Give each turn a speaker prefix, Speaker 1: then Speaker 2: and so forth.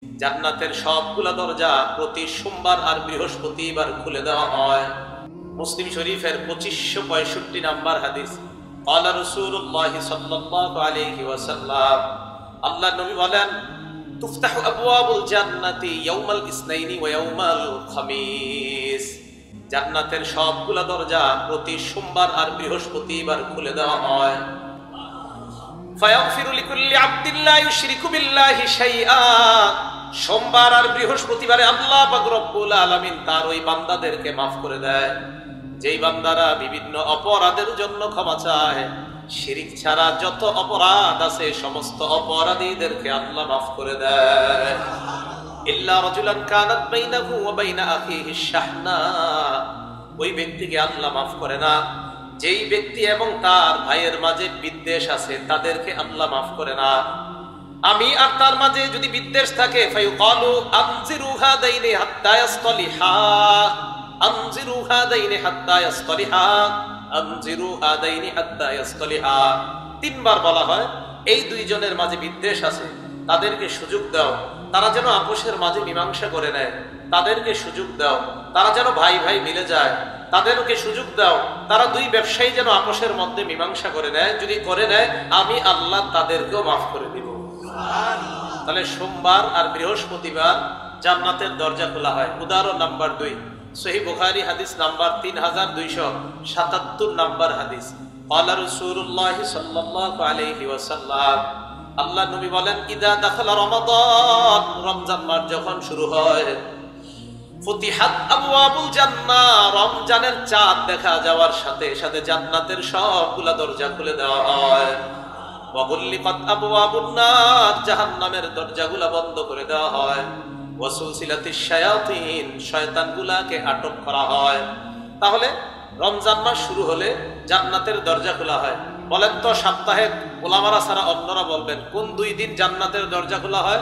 Speaker 1: জান্নাতের সবগুলা দরজা প্রতি সোমবার আর বৃহস্পতিবার খুলে দেওয়া হয়। মুসলিম শরীফের 2565 নাম্বার হাদিস। ক্বালা রাসূলুল্লাহ সাল্লাল্লাহু আলাইহি ওয়াসাল্লাম, আল্লাহর নবী বলেন, তুফতাহু আবওয়াবুল জান্নাতি ইয়াউমাল ইসনাইনি ওয়া ইয়াউমাল খামিস। জান্নাতের সবগুলা দরজা প্রতি সোমবার আর বৃহস্পতিবার খুলে দেওয়া হয়। ফায়াগফিরু লিকুল্লি আবদিন লা ইউশরিকু বিল্লাহি শাইআ। সোমবার আর বৃহস্পতিবারে আল্লাহ পাক রব্বুল আলামিন তার ওই বান্দাদেরকে মাফ করে দেয় যেই বান্দারা বিভিন্ন অপরাধের জন্য ক্ষমা চায়। শিরিক ছাড়া যত অপরাধ আছে সমস্ত অপরাধীদেরকে আল্লাহ মাফ করে দেয়। ইল্লা রাজুলান কানাত বাইনাহু ওয়া বাইনা আখিহি শাহনা। ওই ব্যক্তিকে আল্লাহ মাফ করে না যেই ব্যক্তি এবং তার ভাইয়ের মাঝে বিদ্বেষ আছে, তাদেরকে আল্লাহ মাফ করে না। আমি আর তার মাঝে যদি বিদ্বেষ থাকে, ফায়ুকালু আনজিরু হাদাইনি হাত্তা ইয়াসতালিহা, আনজিরু হাদাইনি হাত্তা ইয়াসতালিহা, আনজিরু হাদাইনি হাত্তা ইয়াসতালিহা। তিনবার বলা হয় এই দুইজনের মাঝে বিদ্বেষ আছে, তাদেরকে সুযোগ দাও, তারা যেন আপোষের মাঝে মীমাংসা করে নেয়। তাদেরকে সুযোগ দাও, তারা যেন ভাই ভাই মিলে যায়। তাদেরকে সুযোগ দাও, তারা দুই ব্যবসায়ী যেন আপোষের মধ্যে মীমাংসা করে নেয়। যদি করে নেয়, আমি আল্লাহ তাদেরকেও মাফ করে দিব। তাহলে সোমবার আর বৃহস্পতিবার জান্নাতের দরজা খোলা হয়। উদাহরণ নাম্বার 2, সহিহ বুখারী হাদিস নাম্বার 3277 নাম্বার হাদিস। ক্বালা রাসূলুল্লাহ সাল্লাল্লাহু আলাইহি ওয়াসাল্লাম, আল্লাহ নবী বলেন, ইদা দাখালা রমাদান, রমজান মাস যখন শুরু হয়, ফুতিহাত আবওয়াবুল জান্নাহ, রমজানের চাঁদ দেখা যাওয়ার সাথে সাথে জান্নাতের সবগুলা দরজা খুলে দেওয়া হয়। ওয়া গুল্লিকাত আবওয়াবুন নার, জাহান্নামের দরজাগুলা বন্ধ করে দেওয়া হয়। ওয়া সুলসিলাতিশ শায়াতিন, শয়তানগুলাকে আটক করা হয়। তাহলে রমজান মাস শুরু হলে জান্নাতের দরজা খোলা হয়। বলেন তো, সপ্তাহে ওলামারা ছাড়া অন্যরা বলবেন কোন 2 দিন জান্নাতের দরজা খোলা হয়?